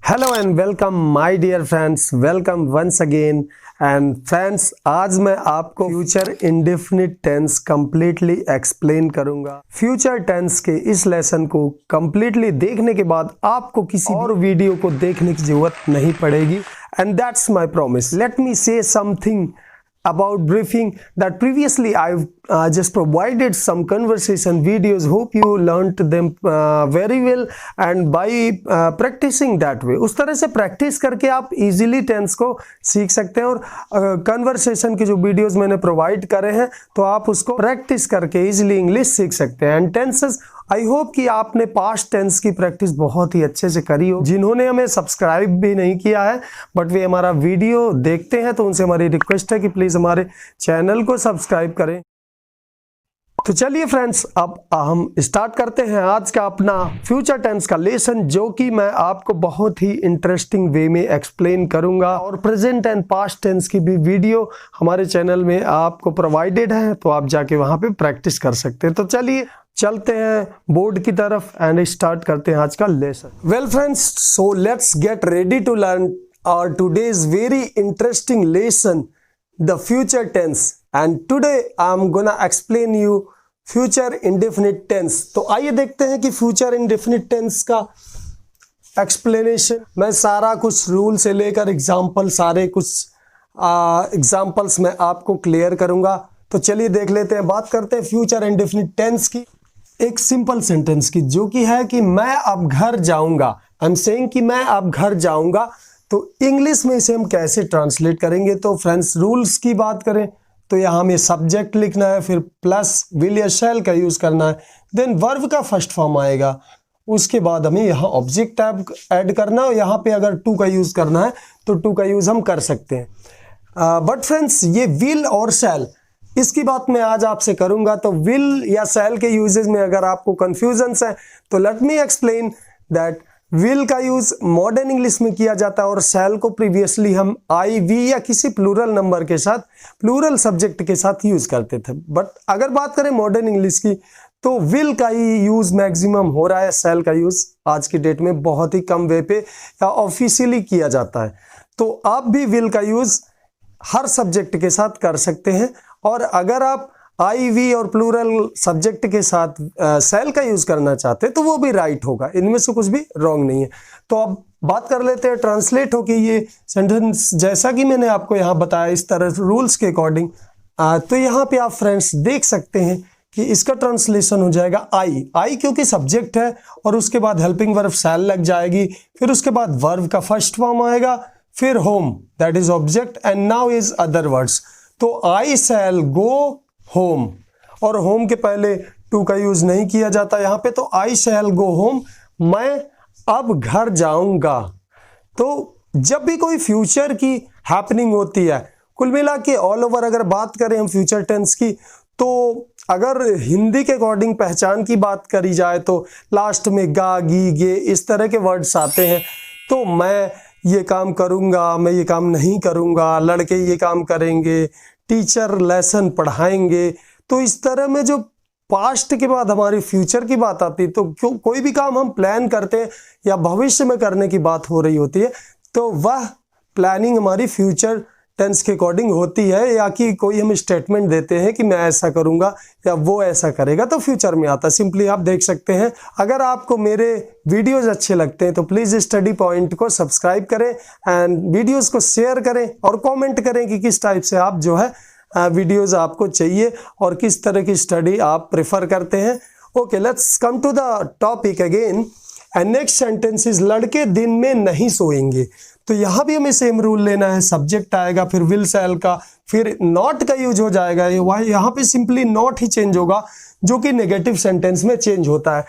Hello and welcome my dear friends, welcome once again. And friends, आज मैं आपको future indefinite tense completely explain करूंगा। Future tense के इस लेसन को कंप्लीटली देखने के बाद आपको किसी और वीडियो को देखने की जरूरत नहीं पड़ेगी। And that's my promise. Let me से something about briefing that previously I've just provided some conversation videos. Hope you learned them very well and by practicing that way, उस तरह से प्रैक्टिस करके आप इजीली टेंस को सीख सकते हैं। और कन्वर्सेशन के जो वीडियोस मैंने प्रोवाइड करे हैं तो आप उसको प्रैक्टिस करके इजीली इंग्लिश सीख सकते हैं। एंड टेंसेस, आई होप कि आपने पास्ट टेंस की प्रैक्टिस बहुत ही अच्छे से करी हो। जिन्होंने हमें सब्सक्राइब भी नहीं किया है बट वे हमारा वीडियो देखते हैं तो उनसे हमारी रिक्वेस्ट है कि प्लीज हमारे चैनल को सब्सक्राइब करें। तो चलिए फ्रेंड्स, अब हम स्टार्ट करते हैं आज का अपना फ्यूचर टेंस का लेसन, जो कि मैं आपको बहुत ही इंटरेस्टिंग वे में एक्सप्लेन करूंगा। और प्रेजेंट एंड पास्ट टेंस की भी वीडियो हमारे चैनल में आपको प्रोवाइडेड है, तो आप जाके वहां पे प्रैक्टिस कर सकते हैं। तो चलिए चलते हैं बोर्ड की तरफ एंड स्टार्ट करते हैं आज का lesson. Well friends, so let's get ready to learn our today's very interesting lesson, the future tense. And today I am gonna explain you future indefinite tense. तो आइए देखते हैं कि फ्यूचर इंडेफिनिट टेंस का एक्सप्लेनेशन मैं सारा कुछ rule से लेकर एग्जाम्पल, सारे कुछ एग्जाम्पल्स मैं आपको क्लियर करूंगा। तो चलिए देख लेते हैं। बात करते हैं फ्यूचर इंडेफिनिट टेंस की, एक सिंपल सेंटेंस की, जो कि है कि मैं अब घर जाऊंगा। आई एम सेइंग कि मैं अब घर जाऊंगा। तो इंग्लिश में इसे हम कैसे ट्रांसलेट करेंगे? तो फ्रेंड्स, रूल्स की बात करें तो यहाँ हमें सब्जेक्ट लिखना है, फिर प्लस विल या शैल का यूज करना है, देन वर्ब का फर्स्ट फॉर्म आएगा, उसके बाद हमें यहाँ ऑब्जेक्ट टैब ऐड करना है। यहाँ पे अगर टू का यूज करना है तो टू का यूज हम कर सकते हैं। बट फ्रेंड्स, ये विल और शैल, इसकी बात मैं आज आपसे करूंगा। तो विल या शैल के यूजेस में अगर आपको कंफ्यूजन्स है तो late me explain that will का यूज मॉडर्न इंग्लिश में किया जाता है और शैल को प्रीवियसली हम आई, वी या किसी प्लूरल नंबर के साथ, प्लूरल सब्जेक्ट के साथ यूज करते थे। बट अगर बात करें मॉडर्न इंग्लिश की तो विल का ही यूज मैक्सिमम हो रहा है, शैल का यूज आज की डेट में बहुत ही कम वे पे या ऑफिशियली किया जाता है। तो आप भी विल का यूज हर सब्जेक्ट के साथ कर सकते हैं, और अगर आप आई, वी और प्लूरल सब्जेक्ट के साथ शैल का यूज करना चाहते हैं तो वो भी राइट होगा, इनमें से कुछ भी रॉन्ग नहीं है। तो अब बात कर लेते हैं ट्रांसलेट होके ये सेंटेंस, जैसा कि मैंने आपको यहाँ बताया इस तरह रूल्स के अकॉर्डिंग। तो यहाँ पे आप फ्रेंड्स देख सकते हैं कि इसका ट्रांसलेशन हो जाएगा आई। आई क्योंकि सब्जेक्ट है और उसके बाद हेल्पिंग वर्ब शैल लग जाएगी, फिर उसके बाद वर्ब का फर्स्ट फॉर्म आएगा, फिर home that is object, and now is other words. तो आई शैल गो होम, और होम के पहले टू का यूज नहीं किया जाता यहाँ पे। तो आई शैल गो होम, मैं अब घर जाऊंगा। तो जब भी कोई फ्यूचर की हैपनिंग होती है, कुल मिला के ऑल ओवर अगर बात करें हम फ्यूचर टेंस की, तो अगर हिंदी के अकॉर्डिंग पहचान की बात करी जाए तो लास्ट में गा, गी, गे इस तरह के वर्ड्स आते हैं। तो मैं ये काम करूंगा, मैं ये काम नहीं करूंगा, लड़के ये काम करेंगे, टीचर लेसन पढ़ाएंगे। तो इस तरह में जो पास्ट के बाद हमारी फ्यूचर की बात आती है, तो कोई भी काम हम प्लान करते हैं या भविष्य में करने की बात हो रही होती है, तो वह प्लानिंग हमारी फ्यूचर टेंस के अकॉर्डिंग होती है, या कि कोई हम स्टेटमेंट देते हैं कि मैं ऐसा करूंगा या वो ऐसा करेगा, तो फ्यूचर में आता है। सिंपली आप देख सकते हैं। अगर आपको मेरे वीडियोस अच्छे लगते हैं तो प्लीज स्टडी पॉइंट को सब्सक्राइब करें एंड वीडियोस को शेयर करें और कमेंट करें कि किस टाइप से आप जो है वीडियोस आपको चाहिए और किस तरह की स्टडी आप प्रेफर करते हैं। Okay, let's come to the topic again. And next sentence is लड़के दिन में नहीं सोएंगे। तो यहां भी हमें सेम रूल लेना है, सब्जेक्ट आएगा, फिर विल शैल का, फिर नॉट का यूज हो जाएगा। यहाँ पे सिंपली नॉट ही चेंज होगा, जो कि नेगेटिव सेंटेंस में चेंज होता है,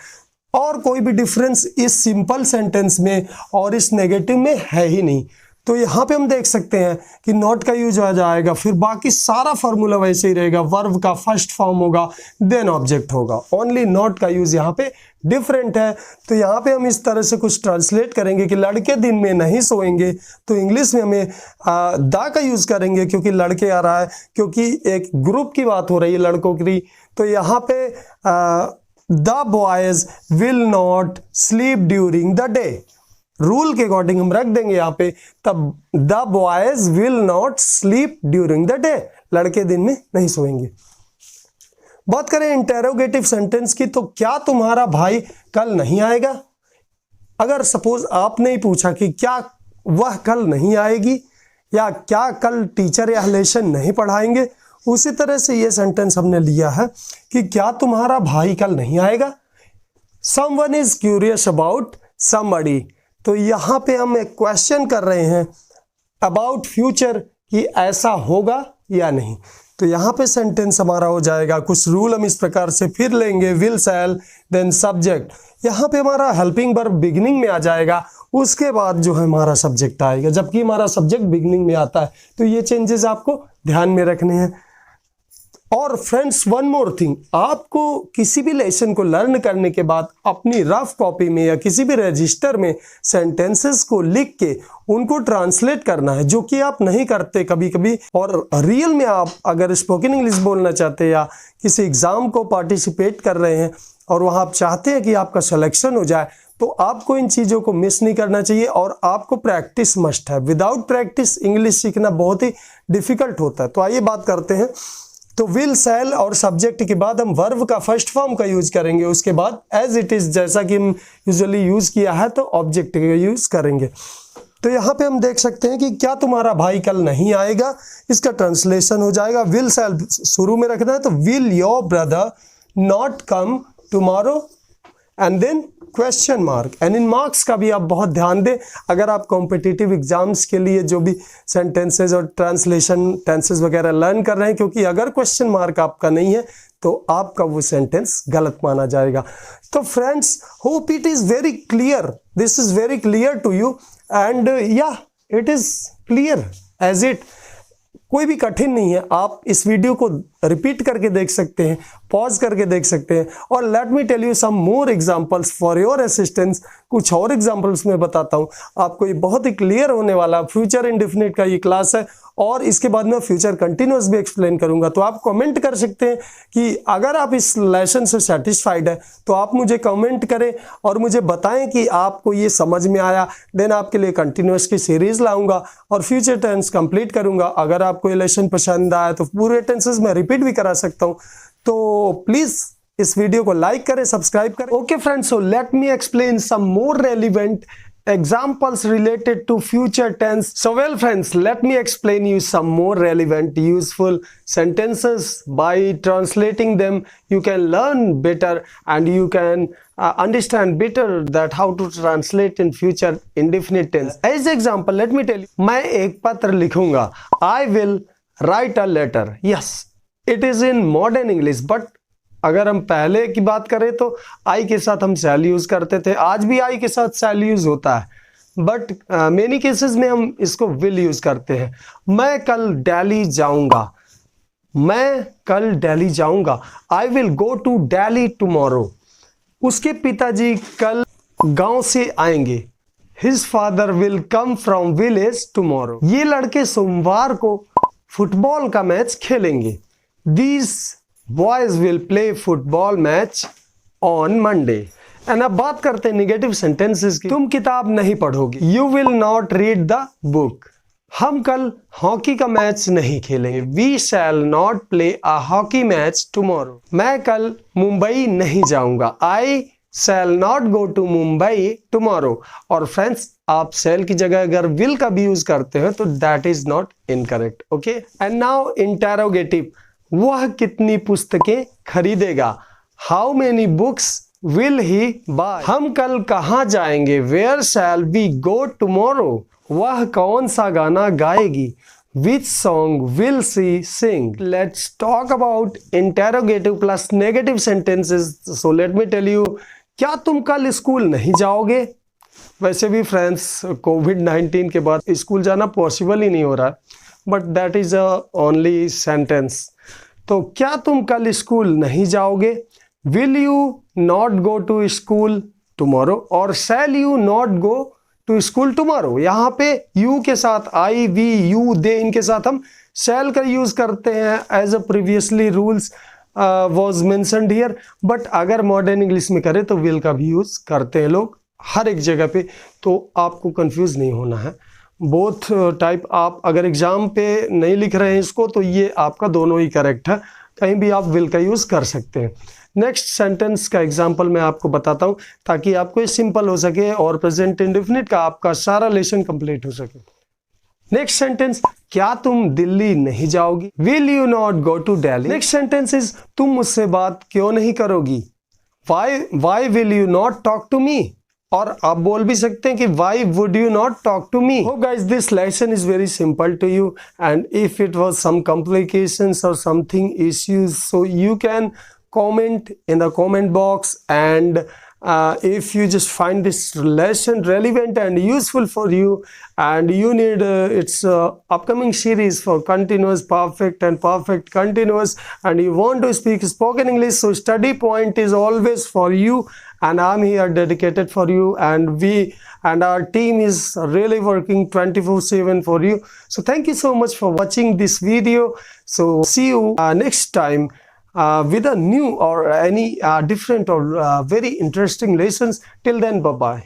और कोई भी डिफरेंस इस सिंपल सेंटेंस में और इस नेगेटिव में है ही नहीं। तो यहाँ पे हम देख सकते हैं कि नॉट का यूज आ जाएगा, फिर बाकी सारा फॉर्मूला वैसे ही रहेगा, वर्ब का फर्स्ट फॉर्म होगा, देन ऑब्जेक्ट होगा, ओनली नॉट का यूज यहाँ पे डिफरेंट है। तो यहाँ पे हम इस तरह से कुछ ट्रांसलेट करेंगे कि लड़के दिन में नहीं सोएंगे, तो इंग्लिश में हमें द का यूज करेंगे क्योंकि लड़के आ रहा है, क्योंकि एक ग्रुप की बात हो रही है लड़कों की। तो यहाँ पे the boys will not sleep during the day. Rule के अकॉर्डिंग हम रख देंगे यहाँ पे, तब the boys will not sleep during the day, लड़के दिन में नहीं सोएंगे। बात करें इंटेरोगेटिव सेंटेंस की, तो क्या तुम्हारा भाई कल नहीं आएगा? अगर सपोज आपने ही पूछा कि क्या वह कल नहीं आएगी, या क्या कल टीचर या लेसन नहीं पढ़ाएंगे, उसी तरह से ये सेंटेंस हमने लिया है कि क्या तुम्हारा भाई कल नहीं आएगा। Someone is curious about somebody, तो यहाँ पे हम एक क्वेश्चन कर रहे हैं अबाउट फ्यूचर कि ऐसा होगा या नहीं। तो यहाँ पे सेंटेंस हमारा हो जाएगा, कुछ रूल हम इस प्रकार से फिर लेंगे, विल शैल देन सब्जेक्ट, यहाँ पे हमारा हेल्पिंग वर्ब बिगिनिंग में आ जाएगा, उसके बाद जो है हमारा सब्जेक्ट आएगा, जबकि हमारा सब्जेक्ट बिगिनिंग में आता है। तो ये चेंजेस आपको ध्यान में रखने हैं। और फ्रेंड्स वन मोर थिंग, आपको किसी भी लेसन को लर्न करने के बाद अपनी रफ कॉपी में या किसी भी रजिस्टर में सेंटेंसेस को लिख के उनको ट्रांसलेट करना है, जो कि आप नहीं करते कभी कभी। और रियल में आप अगर स्पोकन इंग्लिश बोलना चाहते हैं या किसी एग्जाम को पार्टिसिपेट कर रहे हैं और वहाँ आप चाहते हैं कि आपका सिलेक्शन हो जाए, तो आपको इन चीज़ों को मिस नहीं करना चाहिए और आपको प्रैक्टिस मस्ट है। विदाउट प्रैक्टिस इंग्लिश सीखना बहुत ही डिफिकल्ट होता है। तो आइए बात करते हैं। तो विल शैल और सब्जेक्ट के बाद हम वर्ब का फर्स्ट फॉर्म का यूज करेंगे, उसके बाद एज इट इज जैसा कि हम यूजुअली यूज किया है तो ऑब्जेक्ट का यूज करेंगे। तो यहाँ पे हम देख सकते हैं कि क्या तुम्हारा भाई कल नहीं आएगा, इसका ट्रांसलेशन हो जाएगा विल शैल शुरू में रखना है, तो will your brother not come tomorrow and then question mark. And इन मार्क्स का भी आप बहुत ध्यान दें, अगर आप कॉम्पिटिटिव एग्जाम्स के लिए जो भी सेंटेंसेज और ट्रांसलेशन टेंसेस वगैरह लर्न कर रहे हैं, क्योंकि अगर क्वेश्चन मार्क आपका नहीं है तो आपका वो सेंटेंस गलत माना जाएगा। तो friends, hope it is very clear, this is very clear to you and या it is clear as it, कोई भी कठिन नहीं है। आप इस वीडियो को रिपीट करके देख सकते हैं, पॉज करके देख सकते हैं। और let me tell you some more examples for your assistance, कुछ और एग्जांपल्स मैं बताता हूं आपको, ये बहुत ही क्लियर होने वाला। फ्यूचर इंडेफिनिट का ये क्लास है और इसके बाद मैं फ्यूचर कंटिन्यूअस भी एक्सप्लेन करूंगा। तो आप कमेंट कर सकते हैं कि अगर आप इस लेसन से सेटिस्फाइड है तो आप मुझे कमेंट करें और मुझे बताएं कि आपको ये समझ में आया। देन आपके लिए कंटिन्यूअस की सीरीज लाऊंगा और फ्यूचर टेंस कंप्लीट करूंगा। अगर आपको ये लेसन पसंद आया तो पूरे टेंसेस में रिपीट भी करा सकता हूं। तो प्लीज इस वीडियो को लाइक करें, सब्सक्राइब करें। Okay friends, so let me explain some more relevant examples related to future tense. So well friends, let me explain you some more relevant useful sentences. By translating them you can learn better and you can understand better that how to translate in future indefinite tense. As example, let me tell you, मैं एक पत्र लिखूंगा, I will write a letter. Yes, it is in modern English, but अगर हम पहले की बात करें तो आई के साथ हम शैल यूज करते थे, आज भी आई के साथ शैल यूज होता है, बट मेनी केसेस में हम इसको विल यूज करते हैं। मैं कल दिल्ली जाऊंगा, मैं कल दिल्ली जाऊंगा, I will go to Delhi tomorrow. उसके पिताजी कल गांव से आएंगे, his father will come from village tomorrow. ये लड़के सोमवार को फुटबॉल का मैच खेलेंगे, these boys will play football match on Monday. And अब बात करते हैं निगेटिव सेंटेंसेस की। तुम किताब नहीं पढ़ोगे, you will not read the book. हम कल हॉकी का मैच नहीं खेलेंगे, we shall not play a hockey match tomorrow. मैं कल मुंबई नहीं जाऊंगा, I shall not go to Mumbai tomorrow. और फ्रेंड्स, आप शैल की जगह अगर विल का भी यूज करते हैं तो that is not incorrect. Okay, and now interrogative, वह कितनी पुस्तकें खरीदेगा, how many books will he buy. हम कल कहाँ जाएंगे, where shall we go tomorrow. वह कौन सा गाना गाएगी, which song will she sing. Let's talk about interrogative plus negative sentences. So let me tell you, क्या तुम कल स्कूल नहीं जाओगे। वैसे भी फ्रेंड्स, कोविड-19 के बाद स्कूल जाना पॉसिबल ही नहीं हो रहा है, but that is a only sentence. तो क्या तुम कल स्कूल नहीं जाओगे, will you not go to school tomorrow और shall you not go to school tomorrow. यहाँ पे यू के साथ आई, वी, यू, दे, इनके साथ हम शैल का यूज करते हैं as a previously rules was mentioned here. But अगर मॉडर्न इंग्लिश में करें तो विल का भी यूज करते हैं लोग, हर एक जगह पे, तो आपको कंफ्यूज नहीं होना है। बोथ टाइप आप अगर एग्जाम पे नहीं लिख रहे हैं इसको, तो ये आपका दोनों ही करेक्ट है, कहीं भी आप विल का यूज़ कर सकते हैं। नेक्स्ट सेंटेंस का एग्जांपल मैं आपको बताता हूँ ताकि आपको ये सिंपल हो सके और प्रेजेंट इंडेफिनिट का आपका सारा लेसन कंप्लीट हो सके। नेक्स्ट सेंटेंस, क्या तुम दिल्ली नहीं जाओगी? Will you not go to Delhi? Next sentence is, तुम मुझसे बात क्यों नहीं करोगी? Why will you not talk to me? और आप बोल भी सकते हैं कि why would you not talk to me? Hope guys this lesson is very simple to you, and if it was some complications or something issues, so you can comment in the comment box, and if you just find this lesson relevant and useful for you, and you need its upcoming series for continuous perfect and perfect continuous, and you want to speak spoken English, so study point is always for you, and I'm here dedicated for you, and our team is really working 24/7 for you. So thank you so much for watching this video. So see you next time with a new or any different or very interesting lessons. Till then, bye bye.